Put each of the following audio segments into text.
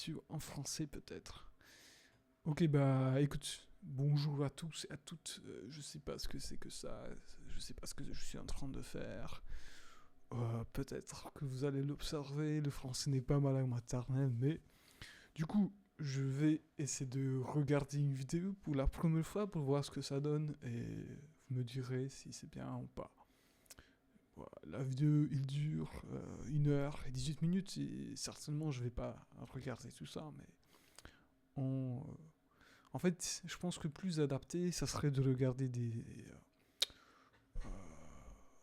sur en français peut-être. Ok, bah écoute, bonjour à tous et à toutes. Je sais pas ce que c'est que ça. Je sais pas ce que je suis en train de faire. Peut-être que vous allez l'observer. Le français n'est pas ma langue maternelle, mais du coup, je vais essayer de regarder une vidéo pour la première fois pour voir ce que ça donne et vous me direz si c'est bien ou pas. Voilà, la vidéo, il dure 1h18 et certainement je vais pas regarder tout ça, mais en fait, je pense que plus adapté, ça serait de regarder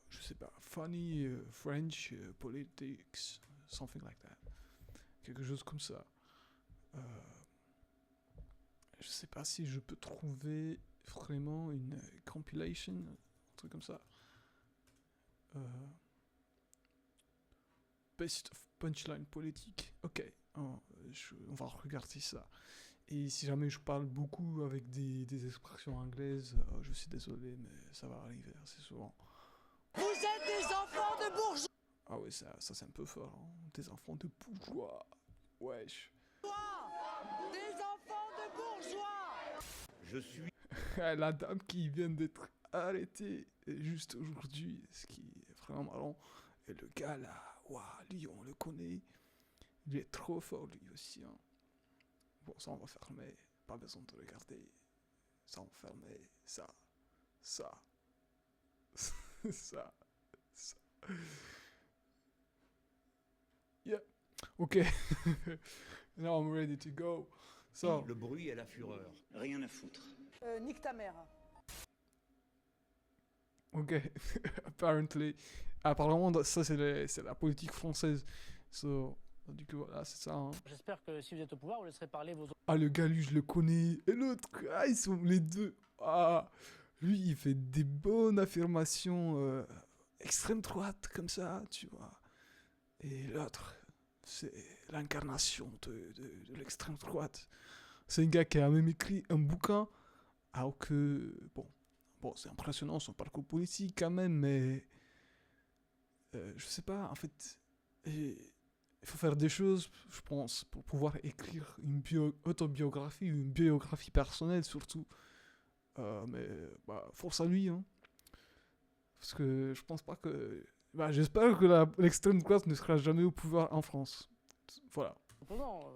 je sais pas, funny French politics, something like that. Quelque chose comme ça. Je sais pas si je peux trouver vraiment une compilation, un truc comme ça. Best of punchline politique. Ok, on va regarder ça. Et si jamais je parle beaucoup avec des expressions anglaises, je suis désolé, mais ça va arriver assez souvent. Vous êtes des enfants de bourgeois! Ah ouais, ça c'est un peu fort, hein. Des enfants de bourgeois. Wesh. Des enfants de bourgeois! Je suis La dame qui vient d'être arrêtée juste aujourd'hui, ce qui est vraiment marrant. Et le gars là, waouh, lui on le connaît. Il est trop fort lui aussi, hein. Bon, ça on va fermer, pas besoin de regarder. Ça on va fermer, ça, ça, ça. Yeah, ok. Now I'm ready to go. So, le bruit et la fureur. Rien à foutre. Nique ta mère. ok. Apparemment, ça c'est la politique française. So, du coup, voilà, c'est ça, hein. J'espère que si vous êtes au pouvoir, vous laisserez parler vos... Ah, le gars, lui, je le connais. Et l'autre, ah, ils sont les deux. Ah, lui, il fait des bonnes affirmations extrême droite, comme ça, tu vois. Et l'autre, c'est l'incarnation de l'extrême droite. C'est un gars qui a même écrit un bouquin, alors que, bon, c'est impressionnant son parcours politique quand même, mais je sais pas, en fait, il faut faire des choses, je pense, pour pouvoir écrire une autobiographie ou une biographie personnelle surtout. Mais bah, force à lui, hein. Parce que je pense pas que... Bah, j'espère que l'extrême droite ne sera jamais au pouvoir en France. Voilà. opposants.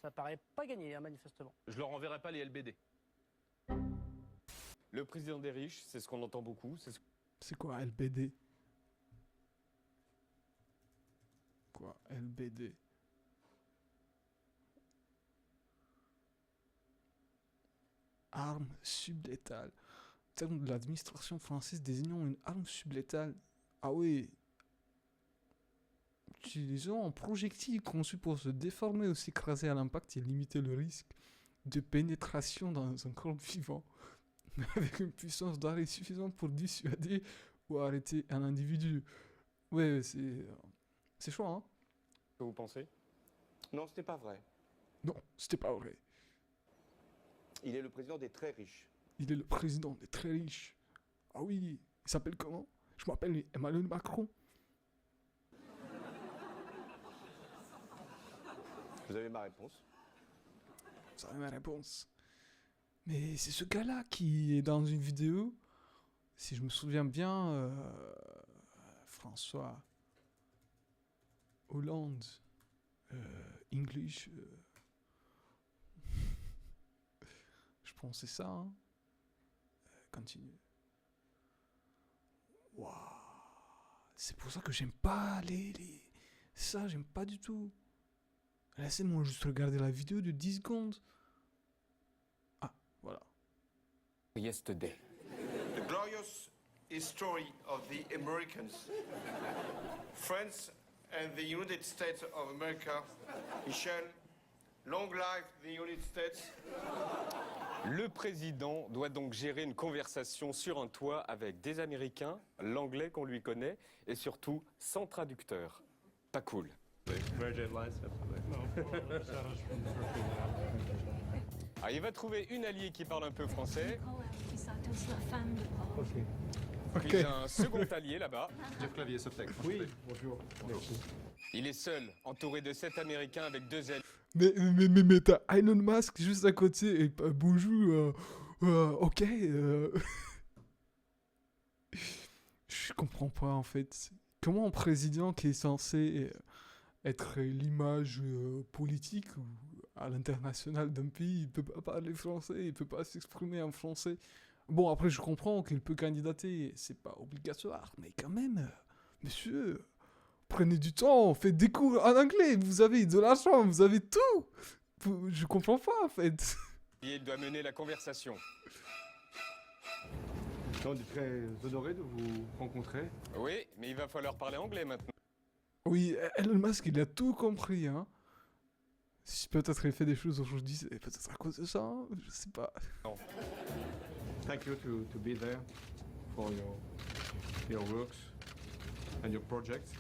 Ça paraît pas gagné, hein, manifestement. Je leur enverrai pas les LBD. Le président des riches, c'est ce qu'on entend beaucoup. C'est quoi LBD? Quoi LBD? Arme sublétale. Terme de l'administration française désignant une arme sublétale. Ah oui. Utilisant un projectile conçu pour se déformer ou s'écraser à l'impact et limiter le risque de pénétration dans un corps vivant, avec une puissance d'arrêt suffisante pour dissuader ou arrêter un individu. Ouais, c'est chaud, hein? Que vous pensez? Non, ce n'est pas vrai. Non, c'était pas vrai. Il est le président des très riches. Il est le président des très riches. Ah oui, il s'appelle comment? Je m'appelle Emmanuel Macron. Vous avez ma réponse. Ça va ma réponse. Mais c'est ce gars-là qui est dans une vidéo, si je me souviens bien, François Hollande, English, je pense que c'est ça, hein. Continue. Waouh, c'est pour ça que j'aime pas ça, j'aime pas du tout. Laissez-moi juste regarder la vidéo de 10 secondes. Ah, voilà. Yesterday. The glorious history of the Americans, France and the United States of America. Michel, long life the United States. Le président doit donc gérer une conversation sur un toit avec des Américains, l'anglais qu'on lui connaît, et surtout sans traducteur. Pas cool. Ah, il va trouver une alliée qui parle un peu français. Ok. Puis un second allié là-bas. Jeff Clavier, Softec. Oui, bonjour. Merci. Il est seul, entouré de 7 Américains avec 2 alliés. Mais t'as Elon Musk juste à côté et bonjour, ok. Je comprends pas en fait. Comment un président qui est censé être l'image politique ou à l'international d'un pays, il peut pas parler français, il peut pas s'exprimer en français. Bon, après, je comprends qu'il peut candidater, c'est pas obligatoire, mais quand même, monsieur, prenez du temps, faites des cours en anglais, vous avez de l'argent, vous avez tout. Je comprends pas, en fait. Il doit mener la conversation. On est très honoré de vous rencontrer. Oui, mais il va falloir parler anglais maintenant. Oui, Elon Musk, il a tout compris, hein. Si peut-être il fait des choses aujourd'hui, c'est peut-être à cause de ça, hein, je sais pas. Thank you to be there for your works and your projects.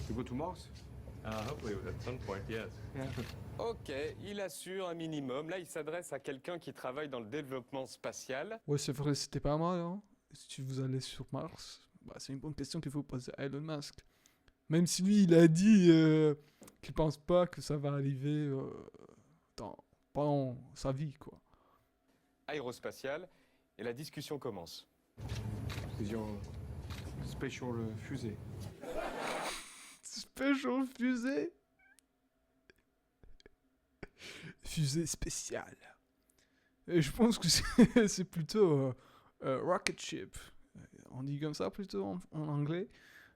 You go to Mars? Hopefully at some point, yes. Yeah. Ok, il assure un minimum. Là, il s'adresse à quelqu'un qui travaille dans le développement spatial. Ouais, c'est vrai, c'était pas mal, hein. Si vous allez sur Mars, bah, c'est une bonne question qu'il faut poser à Elon Musk. Même si lui, il a dit qu'il pense pas que ça va arriver pendant sa vie, quoi. Aérospatial. Et la discussion commence. Is your special fusée. Special fusée. Fusée spéciale. Et je pense que c'est plutôt rocket ship. On dit comme ça plutôt en anglais.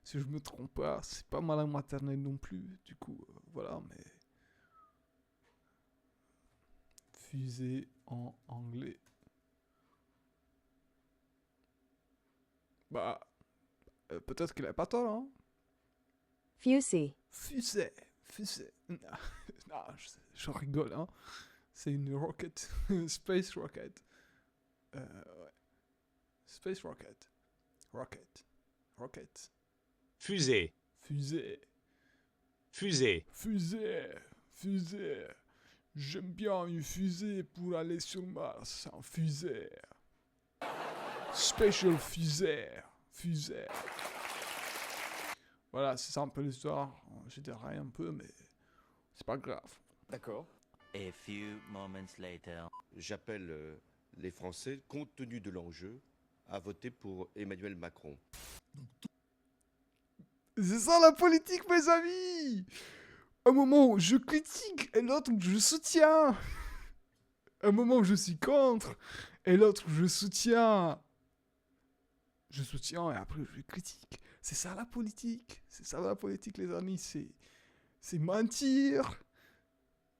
Si je me trompe pas, c'est pas ma langue maternelle non plus. Du coup, voilà, mais... Fusée en anglais. Bah, peut-être qu'il a pas tort, hein. Fusée. Fusée. Non, je rigole, hein. C'est une rocket. Space rocket. Ouais. Space rocket. Rocket. Fusée. Fusée. Fusée. J'aime bien une fusée pour aller sur Mars. En fusée. Special fusée. Voilà, c'est ça un peu l'histoire. J'ai déraillé un peu, mais c'est pas grave. D'accord. A few moments later. J'appelle les Français, compte tenu de l'enjeu, à voter pour Emmanuel Macron. C'est ça la politique, mes amis! Un moment où je critique et l'autre où je soutiens. Un moment où je suis contre et l'autre où je soutiens. Je soutiens et après je critique. C'est ça la politique. C'est ça la politique, les amis. C'est mentir.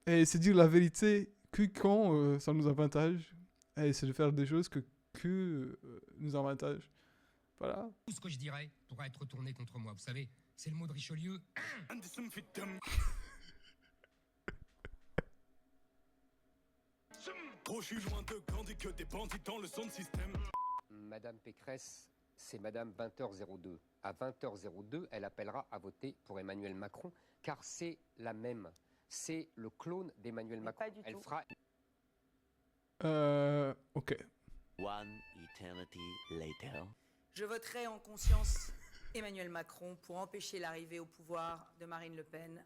Et c'est dire la vérité que quand ça nous avantage. Et c'est de faire des choses que nous avantage. Voilà. Tout ce que je dirais pourra être retourné contre moi. Vous savez, c'est le mot de Richelieu. Trop je suis loin de grandir que des bandits dans le son système. Madame Pécresse, c'est Madame 20h02. À 20h02, elle appellera à voter pour Emmanuel Macron, car c'est la même. C'est le clone d'Emmanuel Macron. Pas du Elle tout. fera... Ok. One eternity later. Je voterai en conscience Emmanuel Macron pour empêcher l'arrivée au pouvoir de Marine Le Pen.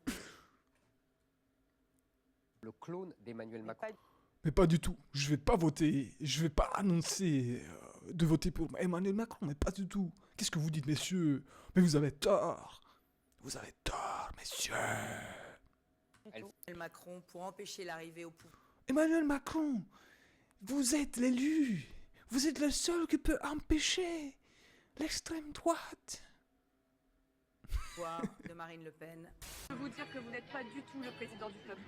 Le clone d'Emmanuel Macron. Mais pas du tout. Je vais pas voter. Je vais pas annoncer de voter pour Emmanuel Macron. Mais pas du tout. Qu'est-ce que vous dites, messieurs? Mais vous avez tort. Vous avez tort, messieurs. Emmanuel Macron pour empêcher l'arrivée au pouvoir. Emmanuel Macron, vous êtes l'élu. Vous êtes le seul qui peut empêcher l'extrême droite. De Marine Le Pen. Je peux vous dire que vous n'êtes pas du tout le président du peuple.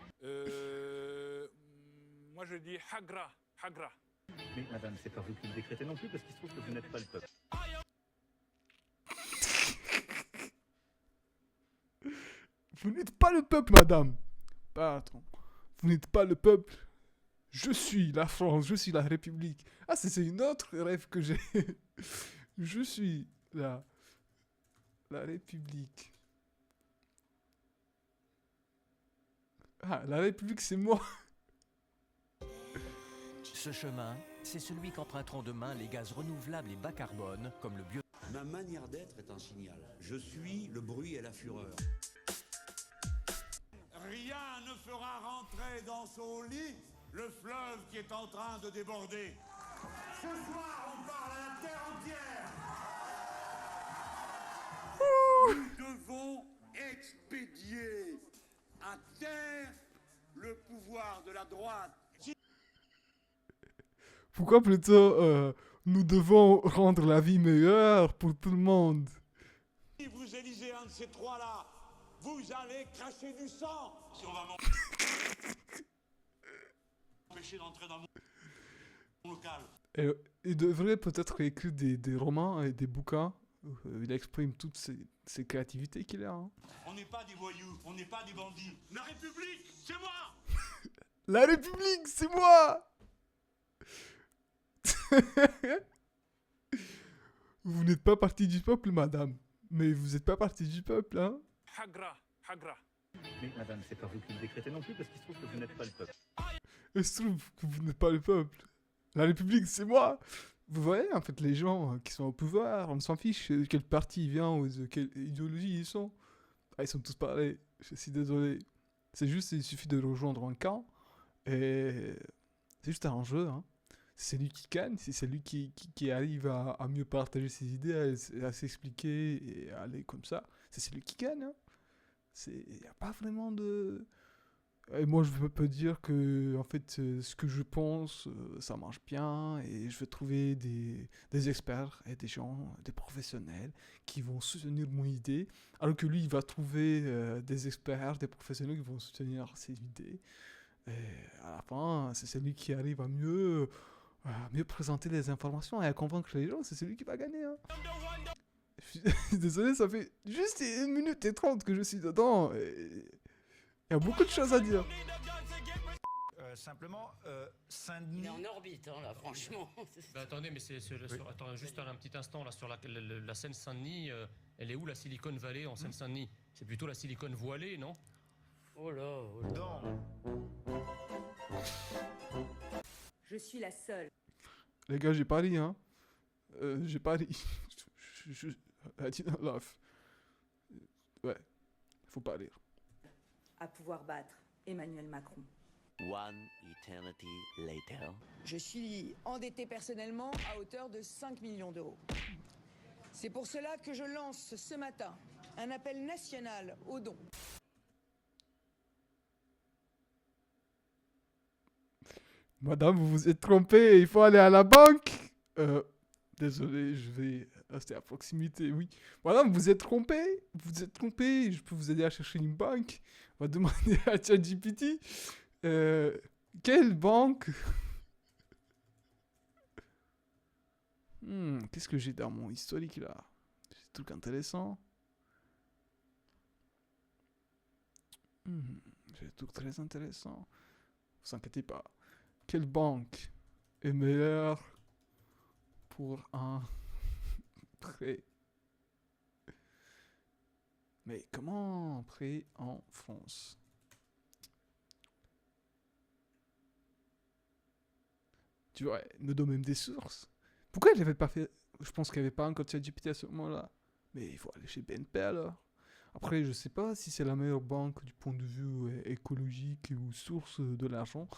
Moi je dis Hagra. Mais madame, c'est pas vous qui le décrétez non plus parce qu'il se trouve que vous n'êtes pas le peuple. Vous n'êtes pas le peuple, madame. Pardon. Vous n'êtes pas le peuple. Je suis la France, je suis la République. Ah, c'est une autre rêve que j'ai. Je suis la République. Ah, la République, c'est moi. Ce chemin c'est celui qu'emprunteront demain les gaz renouvelables et bas carbone, comme le bio. Ma manière d'être est un signal. Je suis le bruit et la fureur. Rien ne fera rentrer dans son lit le fleuve qui est en train de déborder. Ce soir, on parle à la terre entière. Nous devons expédier à terre le pouvoir de la droite. Pourquoi plutôt nous devons rendre la vie meilleure pour tout le monde? Si vous élisez un de ces trois-là, vous allez cracher du sang. Si on va m'empêcher d'entrer dans mon local. Il devrait peut-être écrire des romans et des bouquins où il exprime toutes ces créativités qu'il a. Hein. On n'est pas des voyous, on n'est pas des bandits. La République, c'est moi. La République, c'est moi. Vous n'êtes pas partie du peuple, madame. Mais vous n'êtes pas partie du peuple, hein. Hagra, hagra. Mais madame, c'est pas vous qui le décrétez non plus, parce qu'il se trouve que vous n'êtes pas le peuple. Il se trouve que vous n'êtes pas le peuple. La République, c'est moi. Vous voyez, en fait, les gens qui sont au pouvoir, on s'en fiche de quel parti ils viennent ou de quelle idéologie ils sont. Ah, ils sont tous pareils. Je suis désolé. C'est juste, il suffit de rejoindre un camp. Et c'est juste un jeu, hein. C'est lui qui gagne, c'est celui qui arrive à mieux partager ses idées, à s'expliquer et à aller comme ça. C'est celui qui gagne. Hein. Il n'y a pas vraiment de... Et moi, je peux dire que, en fait, ce que je pense, ça marche bien. Et je vais trouver des experts et des gens, des professionnels qui vont soutenir mon idée. Alors que lui, il va trouver des experts, des professionnels qui vont soutenir ses idées. Et à la fin, c'est celui qui arrive à mieux présenter les informations et à convaincre les gens, c'est celui qui va gagner. Hein. Désolé, ça fait juste 1 minute et 30 que je suis dedans. Et il y a beaucoup de choses à dire. Simplement, Saint-Denis... Il est en orbite, hein, là, franchement. Bah, attendez, mais attends, juste un petit instant, là, sur la Seine-Saint-Denis, elle est où, la Silicon Valley, en Seine-Saint-Denis? C'est plutôt la Silicon Voilée, non? Oh là, oh là. Je suis la seule. Les gars, j'ai pas ri, hein. J'ai pas ri. I didn't laugh. Ouais, faut pas rire. À pouvoir battre Emmanuel Macron. One eternity later. Je suis endetté personnellement à hauteur de 5 millions d'euros. C'est pour cela que je lance ce matin un appel national aux dons. Madame, vous vous êtes trompée, il faut aller à la banque. Désolé, je vais rester à proximité, oui. Madame, vous êtes trompée, je peux vous aider à chercher une banque. On va demander à ChatGPT. Quelle banque? Qu'est-ce que j'ai dans mon historique là? J'ai des trucs intéressants. J'ai des trucs très intéressants. Vous inquiétez pas. Quelle banque est meilleure pour un prêt? Mais comment un prêt en France? Tu vois, me donne même des sources. Pourquoi je l'avais pas fait? Je pense qu'il n'y avait pas encore ChatGPT à ce moment-là. Mais il faut aller chez BNP alors. Après, je sais pas si c'est la meilleure banque du point de vue écologique ou source de l'argent.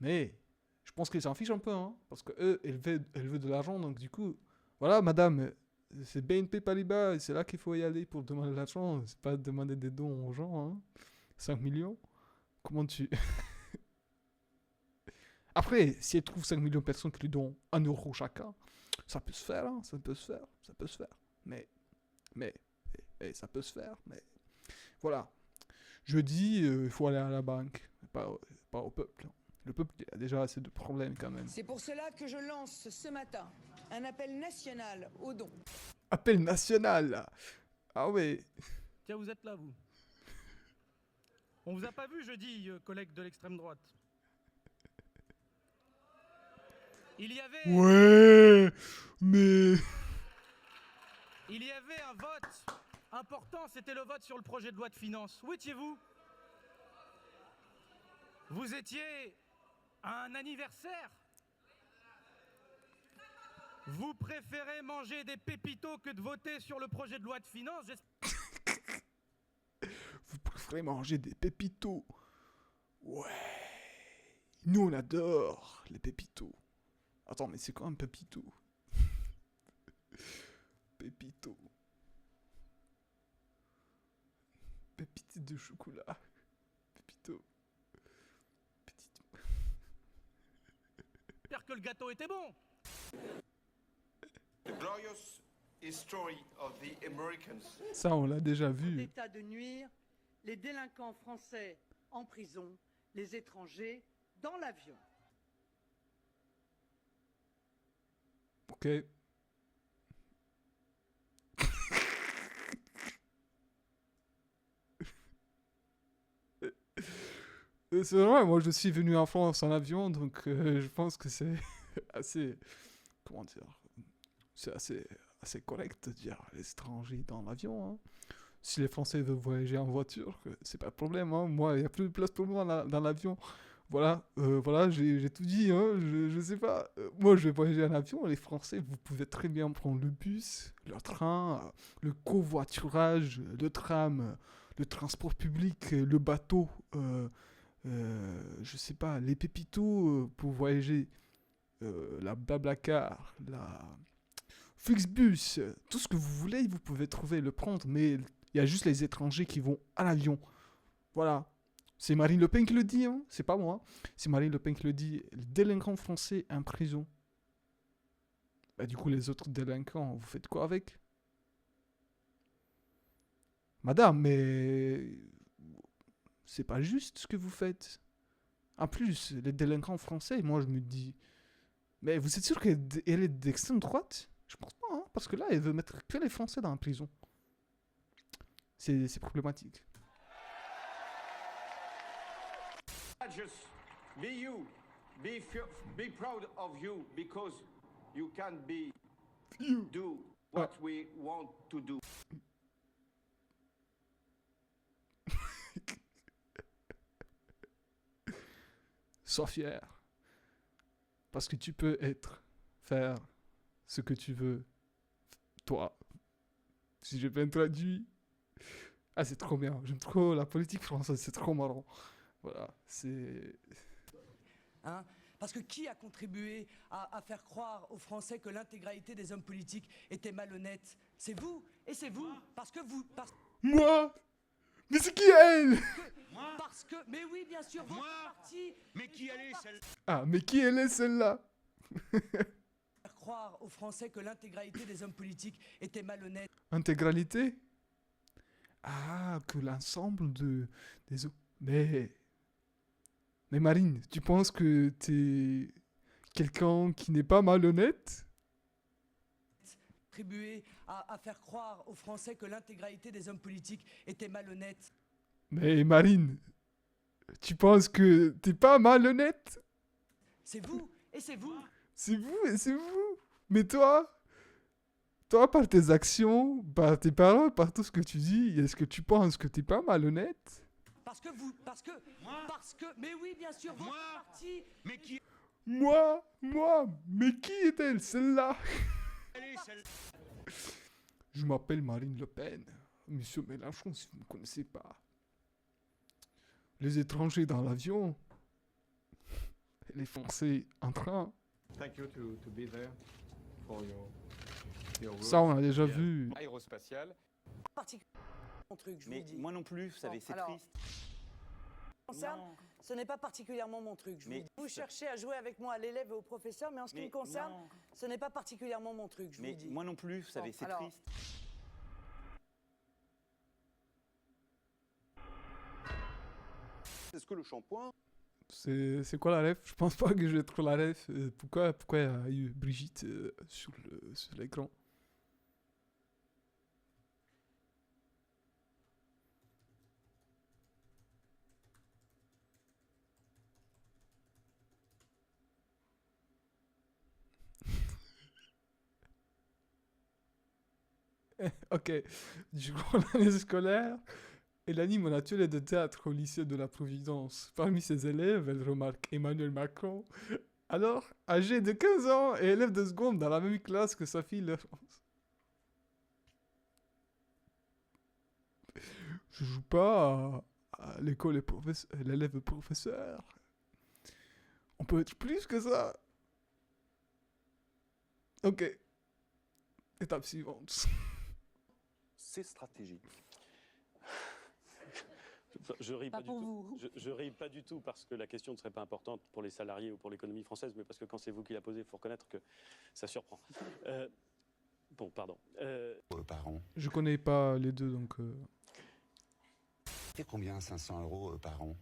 Mais je pense qu'ils s'en fichent un peu, hein. Parce que eux, elle veut de l'argent. Donc du coup, voilà, madame, c'est BNP Paribas. C'est là qu'il faut y aller pour demander de l'argent. C'est pas demander des dons aux gens, hein. 5 millions. Comment tu... Après, si elle trouve 5 millions de personnes qui lui donnent 1 euro chacun, ça peut se faire, hein, ça peut se faire. Mais, ça peut se faire, mais... Voilà. Je dis, il faut aller à la banque, pas au peuple. Le peuple a déjà assez de problèmes quand même. C'est pour cela que je lance ce matin un appel national aux dons. Appel national, là. Ah ouais. Tiens, vous êtes là, vous. On vous a pas vu jeudi, collègues de l'extrême droite. Il y avait... Ouais, mais... Il y avait un vote important, c'était le vote sur le projet de loi de finances. Où étiez-vous? Vous étiez à un anniversaire. Vous préférez manger des pépitos que de voter sur le projet de loi de finances? Vous préférez manger des pépitos? Ouais. Nous, on adore les pépitos. Attends, mais c'est quoi un pépito? Pépito. Pépites de chocolat. Pépito. J'espère que le gâteau était bon. The glorious history of the Americans. Ça, on l'a déjà vu. L'état de nuire, les délinquants français en prison, les étrangers dans l'avion. Ok. C'est vrai, moi je suis venu en France en avion, donc je pense que c'est assez... Comment dire? C'est assez correct de dire les étrangers dans l'avion. Hein. Si les Français veulent voyager en voiture, c'est pas de problème. Hein. Moi, il n'y a plus de place pour moi dans l'avion. Voilà, voilà, j'ai tout dit. Hein. Je sais pas. Moi, je vais voyager en avion. Les Français, vous pouvez très bien prendre le bus, le train, le covoiturage, le tram, le transport public, le bateau. Je sais pas, les pépitos pour voyager, la Blablacar, la Flixbus, tout ce que vous voulez, vous pouvez trouver, le prendre, mais il y a juste les étrangers qui vont à l'avion. Voilà. C'est Marine Le Pen qui le dit, hein. C'est pas moi. C'est Marine Le Pen qui le dit. Les délinquants français en prison. Bah, du coup, les autres délinquants, vous faites quoi avec? Madame, mais... c'est pas juste ce que vous faites. En plus, les délinquants français, moi je me dis... Mais vous êtes sûr qu'elle est d'extrême droite? Je pense pas, hein, parce que là, elle veut mettre que les Français dans la prison. C'est problématique. Just be you. Be proud of you because you can do what we want to do. Sois fier. Parce que tu peux faire ce que tu veux. Toi. Si j'ai bien traduit. Ah, c'est trop bien. J'aime trop la politique française. C'est trop marrant. Voilà. C'est... Hein? Parce que qui a contribué à faire croire aux Français que l'intégralité des hommes politiques étaient malhonnêtes? C'est vous. Et c'est vous. Parce que vous... Moi? Mais c'est qui elle? Parce que... Mais oui, bien sûr, votre parti... Mais qui elle est celle? Ah, mais qui elle est celle-là? Faire croire aux Français que l'intégralité des hommes politiques étaient malhonnêtes. Intégralité? Ah, que l'ensemble des hommes... Mais Marine, tu penses que t'es quelqu'un qui n'est pas malhonnête? Contribuer à faire croire aux Français que l'intégralité des hommes politiques étaient malhonnêtes. Mais Marine, tu penses que t'es pas malhonnête? C'est vous, et c'est vous. C'est vous, et c'est vous. Mais toi, par tes actions, par tes paroles, par tout ce que tu dis, est-ce que tu penses que t'es pas malhonnête? Parce que, mais oui, bien sûr, votre parti... Mais qui... Moi, mais qui est-elle, celle-là? Je m'appelle Marine Le Pen. Monsieur Mélenchon, si vous ne me connaissez pas. Les étrangers dans l'avion. Et les Français en train. Thank you to be there for your work. Ça, on a déjà vu. Aérospatial. Mon truc, je Mais vous dis. moi non plus, vous savez, c'est alors, triste. Concerne, ce n'est pas particulièrement mon truc. Je vous dis. Vous cherchez à jouer avec moi à l'élève et au professeur, mais en ce qui me concerne, ce n'est pas particulièrement mon truc. Je Mais vous dis. moi non plus, vous savez, c'est triste. Est-ce que le shampoing... C'est quoi la ref? Je pense pas que je vais trouver la ref. Pourquoi il y a eu Brigitte sur l'écran? Ok, du coup, l'année scolaire, elle anime un atelier de théâtre au lycée de la Providence. Parmi ses élèves, elle remarque Emmanuel Macron Alors, âgé de 15 ans et élève de seconde dans la même classe que sa fille Laurence. Je joue pas à l'école et l'élève professeur. On peut être plus que ça. Ok. Étape suivante. C'est stratégique. Je ris Pas pas, du pour tout. vous. Je ris pas du tout parce que la question ne serait pas importante pour les salariés ou pour l'économie française, mais parce que quand c'est vous qui la posez, il faut reconnaître que ça surprend. Bon, pardon. Par an. Je connais pas les deux, donc... C'est combien 500 € par an?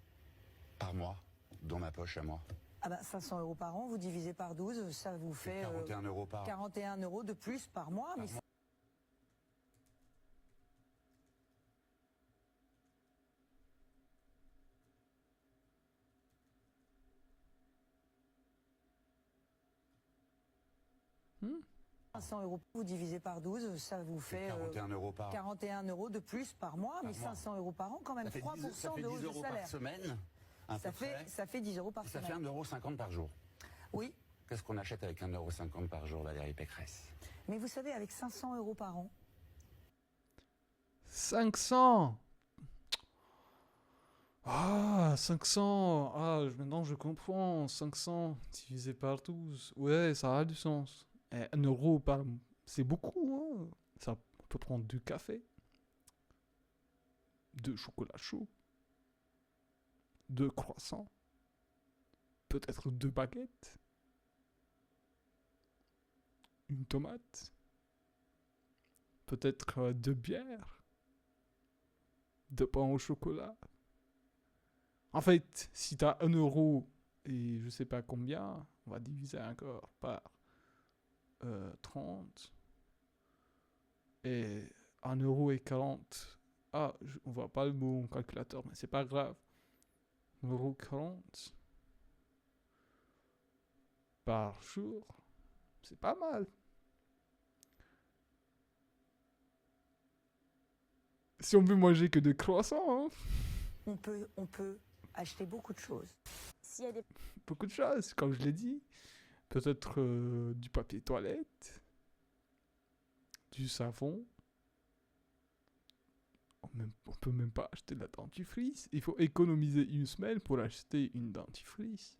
Par mois? Dans ma poche à moi? Ah bah 500 € par an, vous divisez par 12, ça vous fait 41 € par an. 41 € de plus par mois. Mais mois. Hmm. 500 € vous divisez par 12, ça vous fait 41 € par an. 41 € de plus par mois, mais 500 € par an, quand même Ça fait 10 3% de hausse de € salaire. par semaine. À peu près. Ça fait 10 € par Ça semaine. fait 1,50 € par jour. Oui, Qu'est-ce qu'on achète avec 1,50 € par jour, Valérie Pécresse? mais vous savez, avec 500 € par an, 500. Ah, 500. Ah, maintenant je comprends. 500 divisé par 12. Ouais, ça a du sens. Et 1 euro par... C'est beaucoup, hein. Ça peut prendre 2 cafés. 2 chocolats chauds. 2 croissants. Peut-être 2 baguettes. Une tomate. Peut-être 2 bières. 2 pains au chocolat. En fait, si t'as 1 euro et je sais pas combien, on va diviser encore par 30. Et 1,40 €. Ah, on voit pas le mot en calculateur, mais c'est pas grave. 1,40 € par jour. C'est pas mal. Si on veut manger que des croissants, hein. on peut acheter beaucoup de choses. S'il y a des... Beaucoup de choses, comme je l'ai dit. Peut-être du papier toilette, du savon. On peut même pas acheter de la dentifrice. Il faut économiser une semaine pour acheter une dentifrice.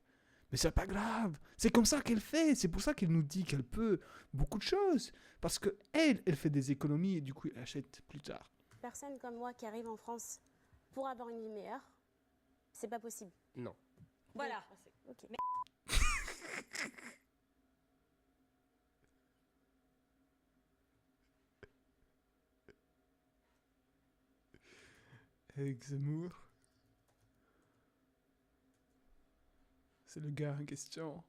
Mais c'est pas grave. C'est comme ça qu'elle fait. C'est pour ça qu'elle nous dit qu'elle peut beaucoup de choses. Parce que elle fait des économies et du coup, elle achète plus tard. Personne comme moi qui arrive en France pour avoir une vie meilleure, c'est pas possible. Non. Voilà. Ok. Mais... Éric Zemmour. C'est le gars en question.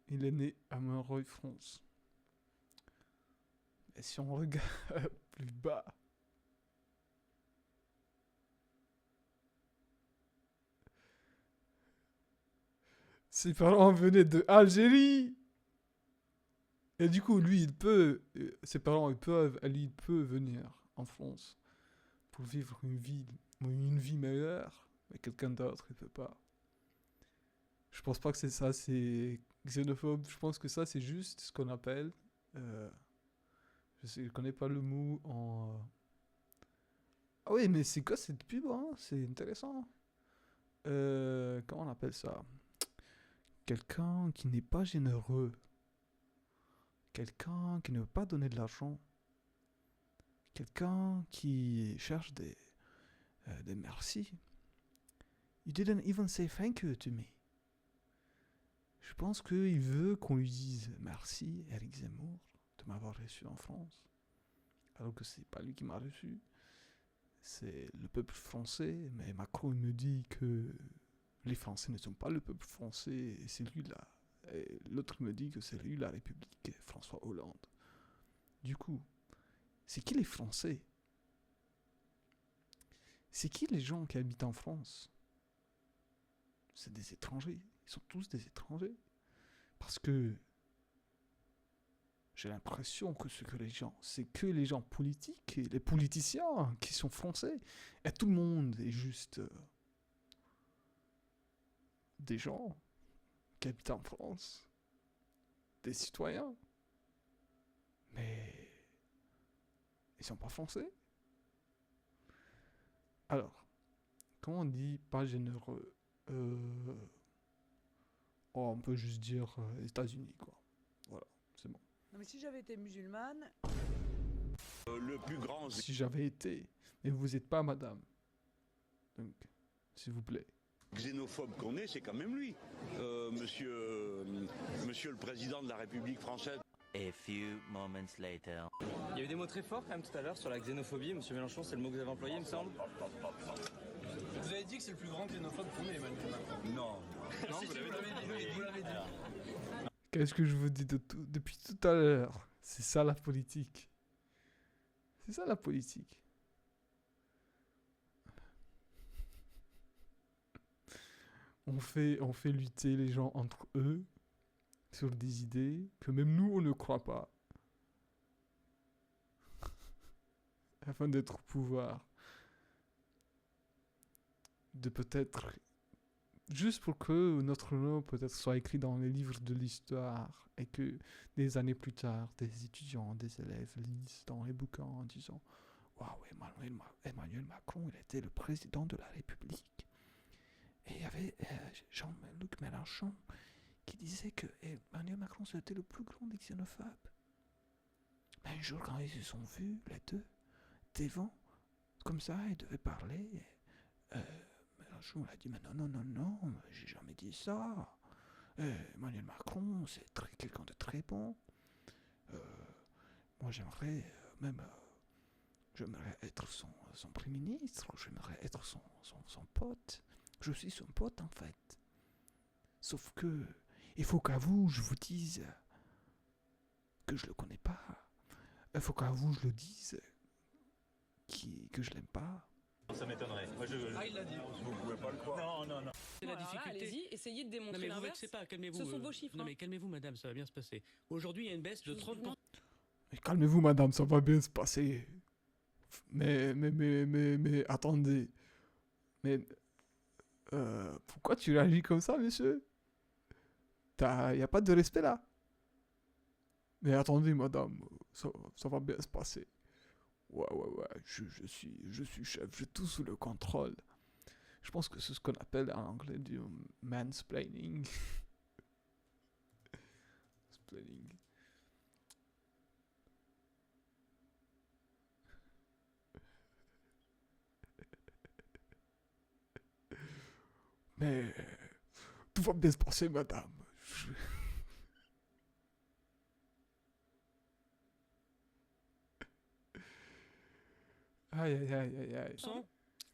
Il est né à Montreuil, France. Et si on regarde plus bas, ses parents venaient de Algérie. Et du coup, lui, ses parents, lui, il peut venir en France pour vivre une vie meilleure, mais quelqu'un d'autre, il peut pas. Je pense pas que c'est ça, c'est xénophobe. Je pense que ça, c'est juste ce qu'on appelle... je connais pas le mot en... Ah oui, mais c'est quoi cette pub, hein? C'est intéressant. Comment on appelle ça? Quelqu'un qui n'est pas généreux. Quelqu'un qui ne veut pas donner de l'argent. Quelqu'un qui cherche des merci. You didn't even say thank you to me. Je pense qu'il veut qu'on lui dise merci, Éric Zemmour, de m'avoir reçu en France. Alors que c'est pas lui qui m'a reçu. C'est le peuple français. Mais Macron me dit que les Français ne sont pas le peuple français. Et c'est lui là. Et l'autre me dit que c'est lui la République, François Hollande. Du coup, c'est qui les Français? C'est qui les gens qui habitent en France? C'est des étrangers. Ils sont tous des étrangers. Parce que j'ai l'impression que c'est que les gens politiques et les politiciens qui sont français. Et tout le monde est juste des gens qui habitent en France, des citoyens, mais ils sont pas français. Alors, comment on dit pas généreux? On peut juste dire États-Unis, quoi. Voilà, c'est bon. Non mais si j'avais été musulmane... Le plus grand... Si j'avais été, mais vous n'êtes pas madame. Donc, s'il vous plaît. Xénophobe qu'on est, c'est quand même lui. Monsieur le président de la République française. A few moments later. Il y a eu des mots très forts quand même tout à l'heure sur la xénophobie. Monsieur Mélenchon, c'est le mot que vous avez employé, il me semble. Vous avez dit que c'est le plus grand xénophobe qu'on ait, Emmanuel Macron. Non. Non, vous l'avez dit. Qu'est-ce que je vous dis depuis tout à l'heure? C'est ça la politique. C'est ça la politique. On fait lutter les gens entre eux sur des idées que même nous on ne croit pas. Afin d'être au pouvoir. De peut-être... Juste pour que notre nom peut-être soit écrit dans les livres de l'histoire et que des années plus tard, des étudiants, des élèves lisent dans les bouquins en disant « Waouh, Emmanuel Macron, il était le président de la République. » Et il y avait Jean-Luc Mélenchon qui disait que Emmanuel Macron c'était le plus grand des xénophobes. Mais un jour, quand ils se sont vus, les deux, devant, comme ça, ils devaient parler. Mélenchon a dit, mais non, j'ai jamais dit ça. Emmanuel Macron, c'est quelqu'un de très bon. Moi, j'aimerais être son premier ministre, j'aimerais être son pote. Je suis son pote, en fait. Sauf que, il faut qu'à vous, je vous dise que je le connais pas. Il faut qu'à vous, je le dise que je l'aime pas. Ça m'étonnerait. Ah, il l'a dit. Vous pouvez pas le croire. Non. C'est la difficulté. Allez-y, essayez de démontrer Non mais vous l'inverse. vexez pas, calmez-vous. Ce sont vos chiffres. Non mais calmez-vous madame, ça va bien se passer. Aujourd'hui il y a une baisse de 30%. Mais calmez-vous, madame, ça va bien se passer. Mais attendez. Mais pourquoi tu réagis comme ça, monsieur? Y a pas de respect là. Mais attendez, madame, ça va bien se passer. Ouais, je suis chef, j'ai tout sous le contrôle. Je pense que c'est ce qu'on appelle en anglais du mansplaining. Splaining. Mais tout va bien se passer, madame. Aïe.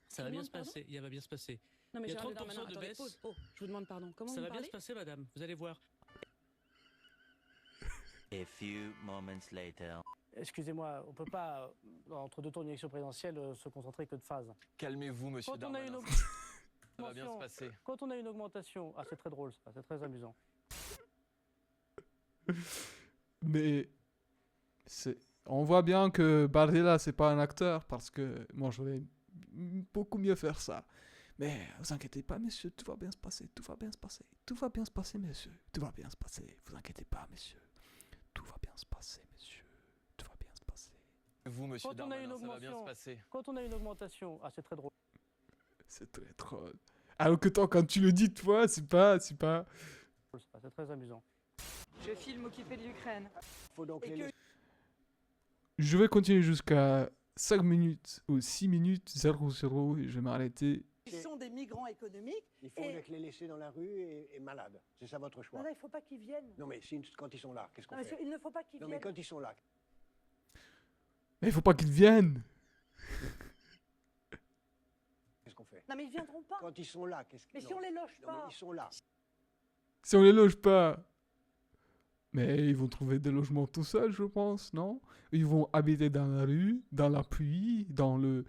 Ça va bien se passer, il va bien se passer. Non, mais il y a Gérald 30% Darmanin, de attendez, baisse. pause. Oh, je vous demande pardon. Comment Ça vous va bien parlez se passer madame, vous allez voir. A few moments later. Excusez-moi, on peut pas, entre deux tours d'une élection présidentielle, se concentrer que de phases. Calmez-vous, monsieur Quand on a une Darmanin. Ça va bien se passer. Quand on a une augmentation, c'est très drôle ça, c'est très amusant. Mais on voit bien que Bardella c'est pas un acteur parce que moi j'aurais beaucoup mieux faire ça. Mais vous inquiétez pas, messieurs, tout va bien se passer, tout va bien se passer, tout va bien se passer, messieurs, tout va bien se passer. Vous inquiétez pas, messieurs, tout va bien se passer, messieurs, tout va bien se passer. Vous, monsieur Quand on a une Darmanin, ça va bien se augmentation, passer. quand on a une augmentation, c'est très drôle. C'est très drôle. Alors que toi, quand tu le dis, toi, c'est pas. C'est très amusant. Je filme occupé de l'Ukraine. Faut donc Je vais continuer jusqu'à 5 minutes ou 6 minutes 00 et je vais m'arrêter. Ils sont des migrants économiques. Il faut les laisser dans la rue et malades. C'est ça votre choix. Non, il ne faut pas qu'ils viennent. Non, mais quand ils sont là, qu'est-ce qu'on Non, fait? il ne faut pas qu'ils Non, viennent. mais quand ils sont là. Mais il faut pas qu'ils viennent. Qu'est-ce qu'on fait? Non, mais ils ne viendront pas. Quand ils sont là, qu'est-ce que... Mais si on les loge Non, pas. mais ils sont là. Si on les loge pas. Mais ils vont trouver des logements tout seuls, je pense, non? Ils vont habiter dans la rue, dans la pluie, dans le...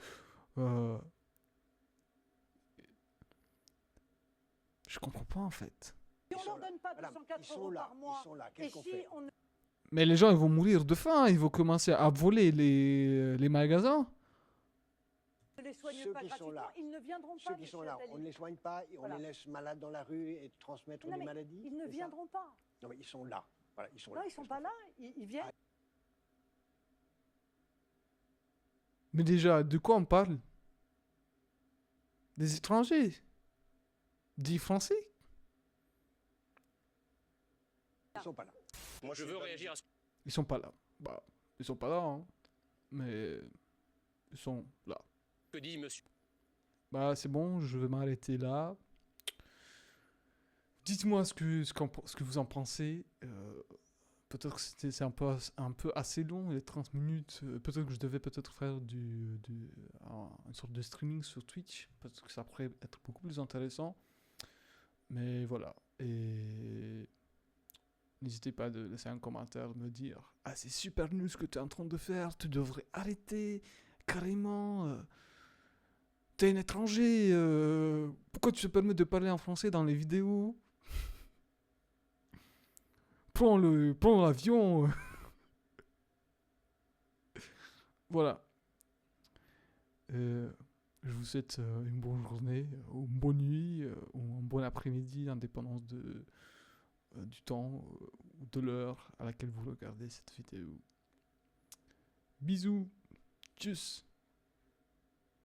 Je comprends pas, en fait. Si on ne leur donne pas 204 euros par mois, ils sont là, et qu'est-ce qu'on si fait? on ne... Mais les gens, ils vont mourir de faim, ils vont commencer à voler les magasins. les les soigne ceux pas qui sont gratuitement, là, ils ne viendront pas. ceux qui sont là, on ne les soigne pas et Voilà. on les laisse malades dans la rue et transmettre Non, des mais maladies. ils ne c'est ça viendront pas. Non, mais ils sont là. Voilà, ils sont Non, là. ils sont pas là, ils viennent. Mais déjà, de quoi on parle? Des étrangers? Des Français? Ils sont pas là. Moi, je veux réagir à ce Ils sont pas là. Bah, ils sont pas là, hein. Mais ils sont là. que dit monsieur. Bah, c'est bon, je vais m'arrêter là. Dites-moi ce que vous en pensez. Peut-être que c'est un peu assez long, les 30 minutes. Peut-être que je devais peut-être faire une sorte de streaming sur Twitch. Parce que ça pourrait être beaucoup plus intéressant. Mais voilà. Et n'hésitez pas de laisser un commentaire, de me dire « Ah, c'est super nul ce que tu es en train de faire. Tu devrais arrêter. Carrément. T'es un étranger. Pourquoi tu te permets de parler en français dans les vidéos ? Prends l'avion. » Voilà. Je vous souhaite une bonne journée, ou une bonne nuit, ou un bon après-midi, indépendance du temps, ou de l'heure à laquelle vous regardez cette vidéo. Bisous. Tchuss.